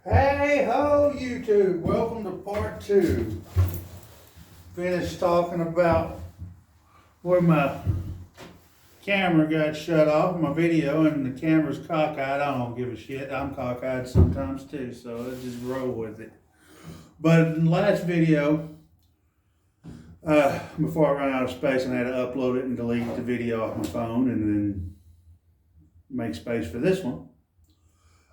Hey ho, YouTube! Welcome to part two. Finished talking about where my camera got shut off, my video, and the camera's cockeyed. I don't give a shit. I'm cockeyed sometimes too, so let's just roll with it. But in the last video, before I ran out of space, and I had to upload it and delete the video off my phone, and then make space for this one.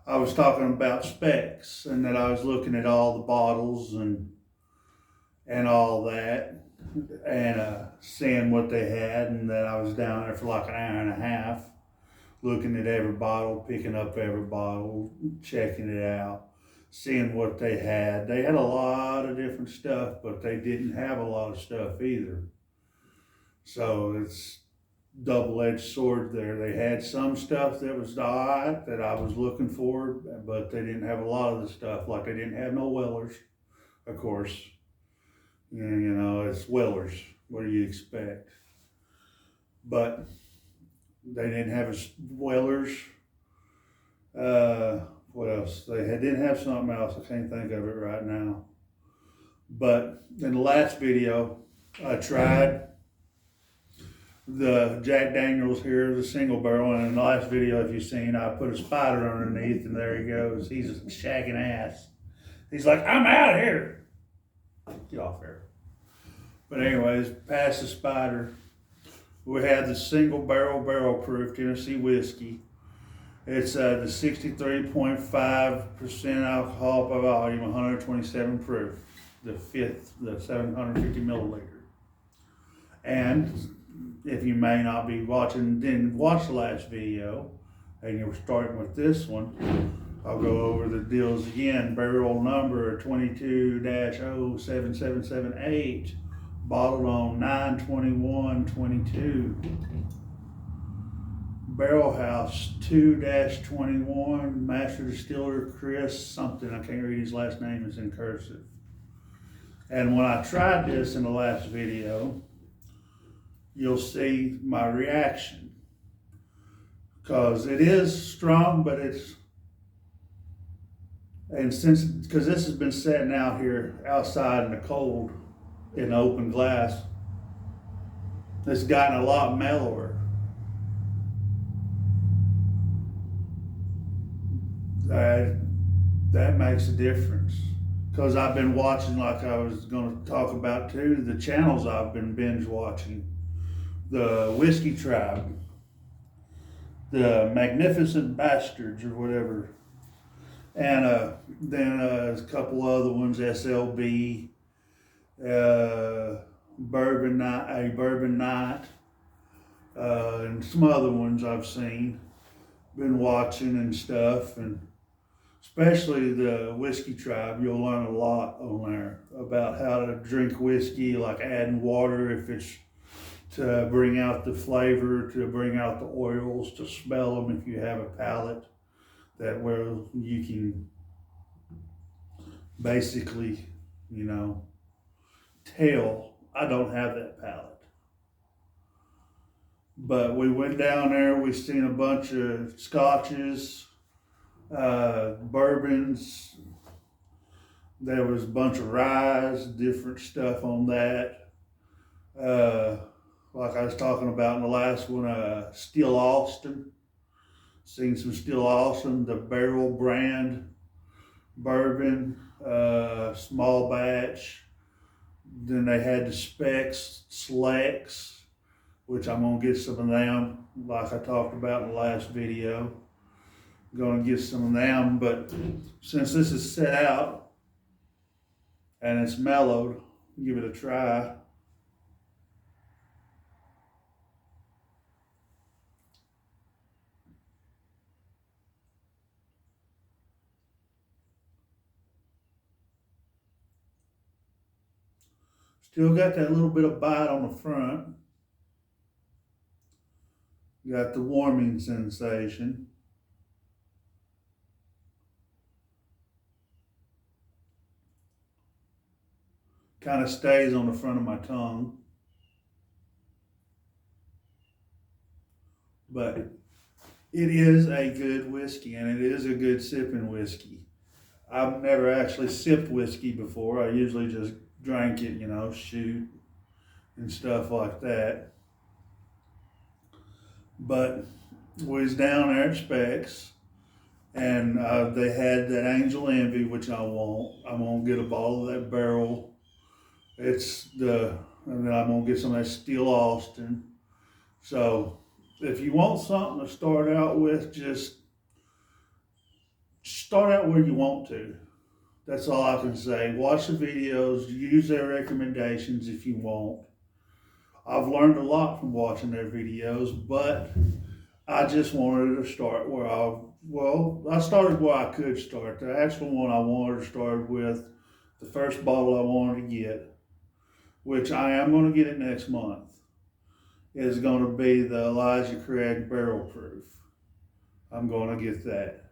I was talking about specs and that I was looking at all the bottles and all that and seeing what they had, and that I was down there for like an hour and a half looking at every bottle, picking up every bottle, checking it out, seeing what they had. They had a lot of different stuff, but they didn't have a lot of stuff either. So it's double-edged sword there. They had some stuff that was alright that I was looking for, but they didn't have a lot of the stuff. Like they didn't have no Wellers, of course. It's Wellers. What do you expect? But they didn't have Wellers. What else? Didn't have something else. I can't think of it right now. But in the last video, I tried the Jack Daniels here, the single barrel, and in the last video, if you've seen, I put a spider underneath, and there he goes. He's shaking ass. He's like, I'm out of here. Get off here. But anyways, past the spider, we had the single barrel proof Tennessee whiskey. It's the 63.5% alcohol by volume, 127 proof, the 750 milliliter. And if you may not be watching, didn't watch the last video, and you're starting with this one, I'll go over the deals again. Barrel number 22-07778, bottled on 9/21/22. Barrel House 2-21, Master Distiller Chris something, I can't read his last name, it's in cursive. And when I tried this in the last video, you'll see my reaction, because it is strong, but because this has been sitting out here outside in the cold in open glass, it's gotten a lot mellower. That makes a difference, because I've been watching, like I was going to talk about too, the channels I've been binge watching. The Whiskey Tribe, the Magnificent Bastards or whatever, and then a couple other ones, SLB, Bourbon Night, and some other ones I've been watching and stuff, and especially the Whiskey Tribe. You'll learn a lot on there about how to drink whiskey, like adding water if it's to bring out the flavor, to bring out the oils, to smell them if you have a palate that where you can basically, tell. I don't have that palate. But we went down there, we seen a bunch of scotches, bourbons, there was a bunch of rye, different stuff on that. Like I was talking about in the last one, Still Austin. Seen some Still Austin, the Barrel brand bourbon, small batch. Then they had the Specs Selects, which I'm gonna get some of them, like I talked about in the last video. Gonna get some of them, but since this is set out and it's mellowed, give it a try. Still got that little bit of bite on the front. Got the warming sensation. Kind of stays on the front of my tongue. But it is a good whiskey, and it is a good sipping whiskey. I've never actually sipped whiskey before. I usually just drank it, shoot and stuff like that. But we was down there at Specs, and they had that Angel Envy, which I want. I'm gonna get a bottle of that barrel. And then I'm gonna get some of that Steel Austin. So if you want something to start out with, just start out where you want to. That's all I can say. Watch the videos, use their recommendations if you want. I've learned a lot from watching their videos, but I just wanted to start I started where I could start. The actual one I wanted to start with, the first bottle I wanted to get, which I am going to get it next month, is going to be the Elijah Craig Barrel Proof. I'm going to get that.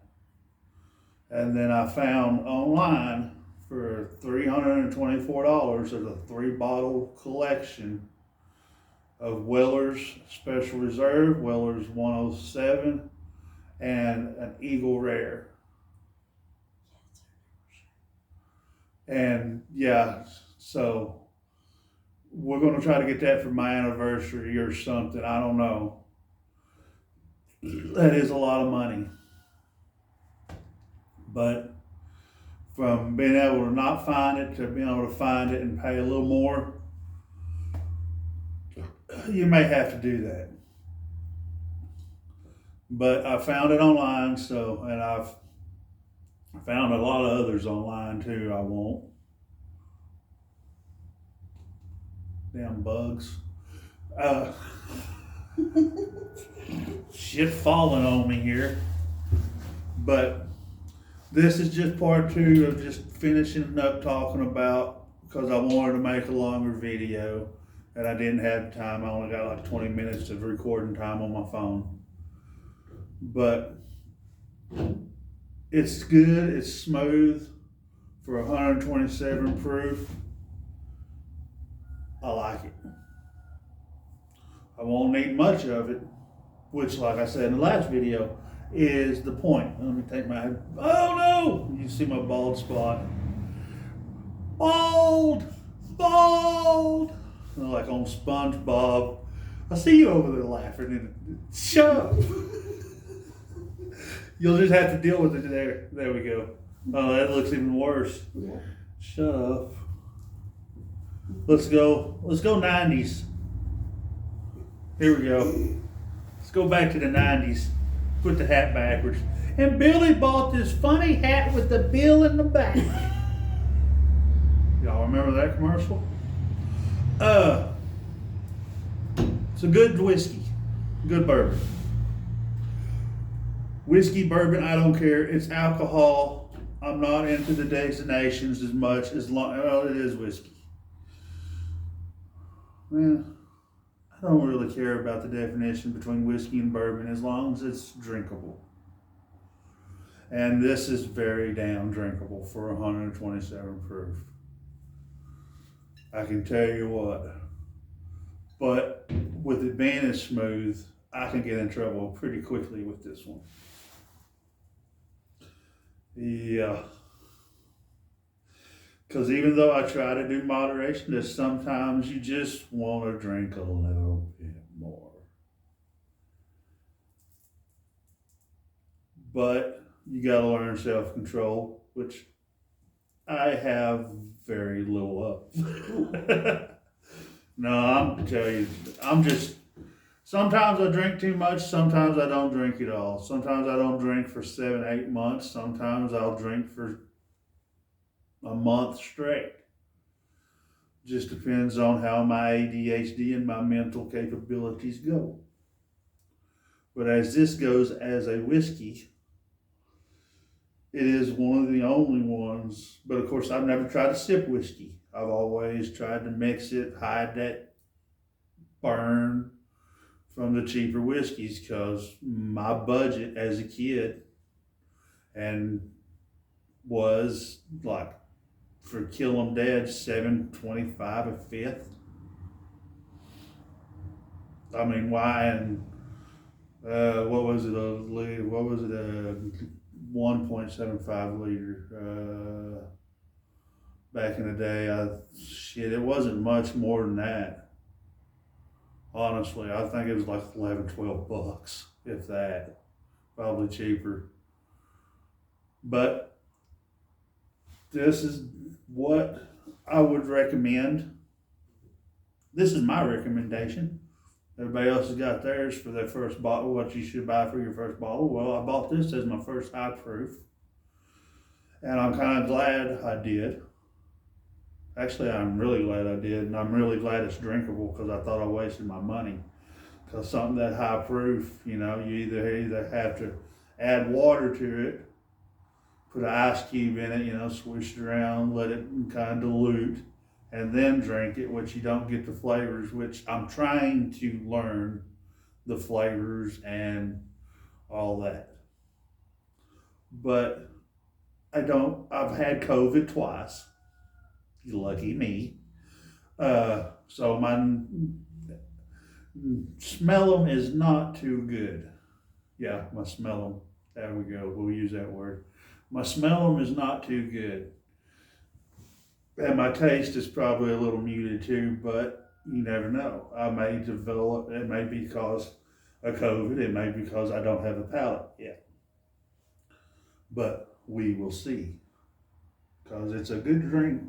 And then I found online for $324 of a 3-bottle collection of Weller's Special Reserve, Weller's 107, and an Eagle Rare. And yeah, so we're going to try to get that for my anniversary or something. I don't know. That is a lot of money. But from being able to not find it to being able to find it and pay a little more, you may have to do that. But I found it online, and I've found a lot of others online too. I won't. Damn bugs. Shit falling on me here. But this is just part 2 of just finishing up talking about, because I wanted to make a longer video and I didn't have time. I only got like 20 minutes of recording time on my phone. But it's good, it's smooth for 127 proof. I like it. I won't need much of it, which, like I said in the last video, is the point. Let me take my, oh no! You see my bald spot. Bald! Like on SpongeBob. I see you over there laughing. Shut up. You'll just have to deal with it there. There we go. Oh, that looks even worse. Yeah. Shut up. Let's go 90s. Here we go. Let's go back to the 90s. Put the hat backwards. And Billy bought this funny hat with the bill in the back. Y'all remember that commercial? It's a good whiskey. Good bourbon. Whiskey, bourbon, I don't care. It's alcohol. I'm not into the designations as much as long. Well, it is whiskey. Well, I don't really care about the definition between whiskey and bourbon as long as it's drinkable. And this is very damn drinkable for 127 proof. I can tell you what. But with it being as smooth, I can get in trouble pretty quickly with this one. Yeah. Because even though I try to do moderation, there's sometimes you just want to drink a little bit more. But you got to learn self-control, which I have very little of. No, I'm telling you, sometimes I drink too much, sometimes I don't drink at all. Sometimes I don't drink for 7, 8 months. Sometimes I'll drink for a month straight. Just depends on how my ADHD and my mental capabilities go. But as this goes as a whiskey, it is one of the only ones, but of course I've never tried to sip whiskey. I've always tried to mix it, hide that burn from the cheaper whiskeys, because my budget as a kid and was like, for Kill 'em Dead, $7.25 a fifth. I mean, why? And what was it? 1.75 liter. back in the day. It wasn't much more than that. Honestly, I think it was like 11, 12 bucks, if that. Probably cheaper. But this is what I would recommend. This is my recommendation. Everybody else has got theirs for their first bottle, what you should buy for your first bottle. Well, I bought this as my first high proof. And I'm kind of glad I did. Actually, I'm really glad I did. And I'm really glad it's drinkable because I thought I wasted my money. Because something that high proof, you either have to add water to it, put an ice cube in it, swish it around, let it kind of dilute, and then drink it, which you don't get the flavors, which I'm trying to learn the flavors and all that. But I've had COVID twice. Lucky me. So my smell is not too good. Yeah, my smell. There we go. We'll use that word. My smell is not too good. And my taste is probably a little muted too, but you never know. I may develop, it may be because of COVID, it may be because I don't have a palate yet. But we will see. Because it's a good drink.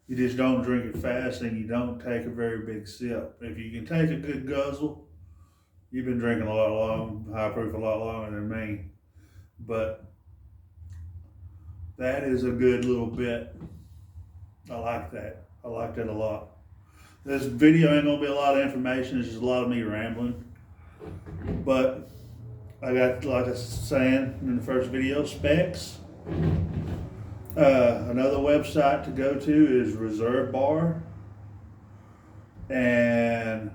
You just don't drink it fast and you don't take a very big sip. If you can take a good guzzle, you've been drinking high proof a lot longer than me. But that is a good little bit. I like that. I liked it a lot. This video ain't gonna be a lot of information. It's just a lot of me rambling. But I got, like I was saying in the first video, specs. Another website to go to is Reserve Bar. And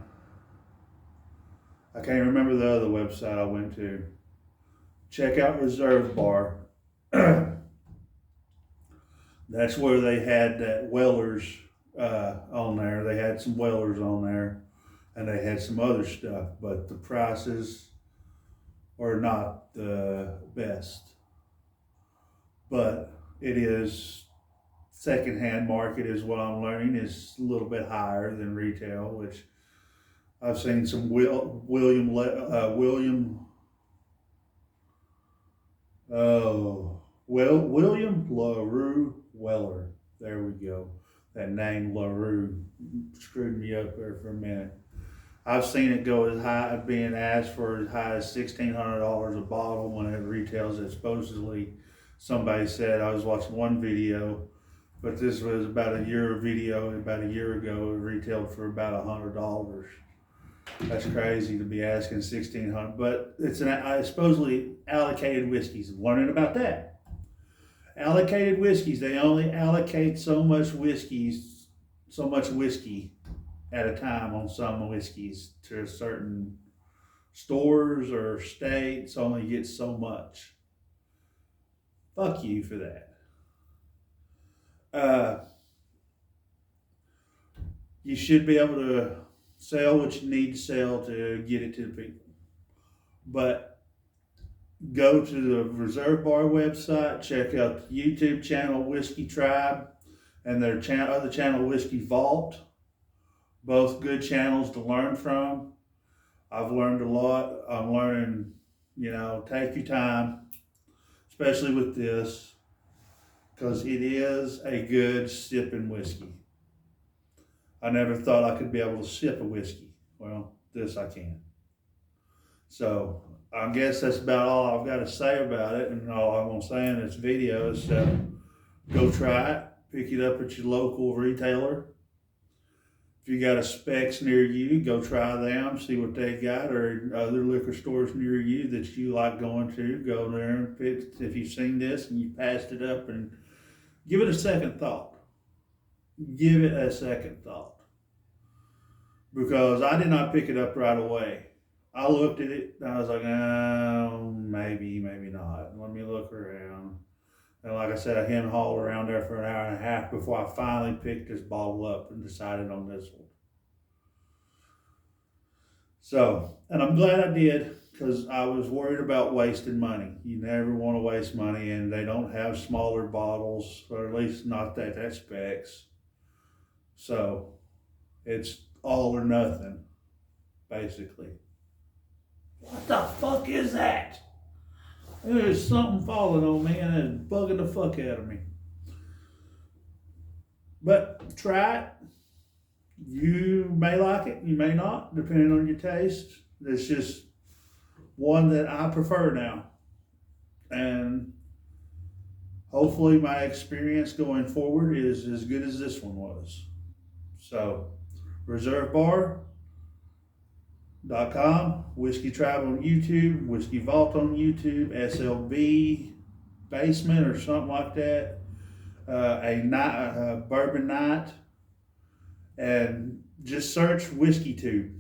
I can't remember the other website I went to. Check out Reserve Bar. That's where they had that Weller's on there. They had some Weller's on there. And they had some other stuff. But the prices are not the best. But it is, secondhand market is what I'm learning is a little bit higher than retail, which I've seen some William LaRue Weller. There we go. That name LaRue screwed me up there for a minute. I've seen it go as high, being asked for as high as $1,600 a bottle when it retails at supposedly. Somebody said, I was watching one video, but this was about a year ago, it retailed for about $100. That's crazy to be asking $1,600, but it's supposedly allocated whiskeys. I'm learning about that. Allocated whiskeys, they only allocate so much whiskey at a time on some whiskeys to certain stores or states, only get so much. Fuck you for that. You should be able to sell what you need to sell to get it to the people. But go to the Reserve Bar website, check out the YouTube channel Whiskey Tribe and their other channel Whiskey Vault. Both good channels to learn from. I've learned a lot. I'm learning, take your time, especially with this, because it is a good sipping whiskey. I never thought I could be able to sip a whiskey. Well, this I can. So I guess that's about all I've got to say about it, and all I'm going to say in this video is go try it, pick it up at your local retailer. If you got a Specs near you, go try them, see what they got, or other liquor stores near you that you like going to. Go there and pick, if you've seen this and you passed it up, and give it a second thought. Give it a second thought. Because I did not pick it up right away. I looked at it and I was like, oh, maybe not. Let me look around. And like I said, I hem hauled around there for an hour and a half before I finally picked this bottle up and decided on this one. So, and I'm glad I did, because I was worried about wasting money. You never want to waste money, and they don't have smaller bottles, or at least not that specs. So it's all or nothing, basically. What the fuck is that? There's something falling on me and it's bugging the fuck out of me. But try it. You may like it, you may not, depending on your taste. It's just one that I prefer now. And hopefully my experience going forward is as good as this one was. So, reservebar.com, Whiskey Tribe on YouTube, Whiskey Vault on YouTube, SLB Basement or something like that, a Bourbon Night, and just search Whiskey Tube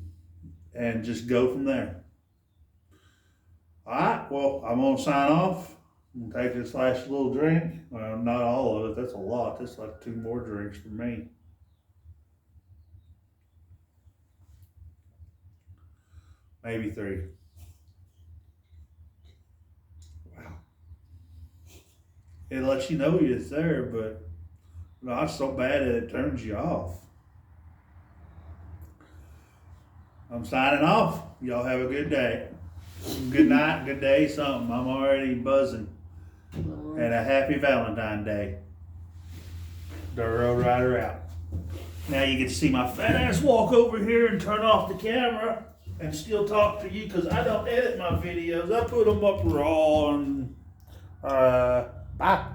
and just go from there. All right, well, I'm going to sign off. I'm going to take this last little drink. Well, not all of it. That's a lot. That's like 2 more drinks for me. Maybe 3. Wow. It lets you know it's there, but not so bad that it turns you off. I'm signing off. Y'all have a good day. Good night, good day, something. I'm already buzzing. And a happy Valentine's Day. The Road Rider out. Now you get to see my fat ass walk over here and turn off the camera and still talk to you, because I don't edit my videos. I put them up raw and bye.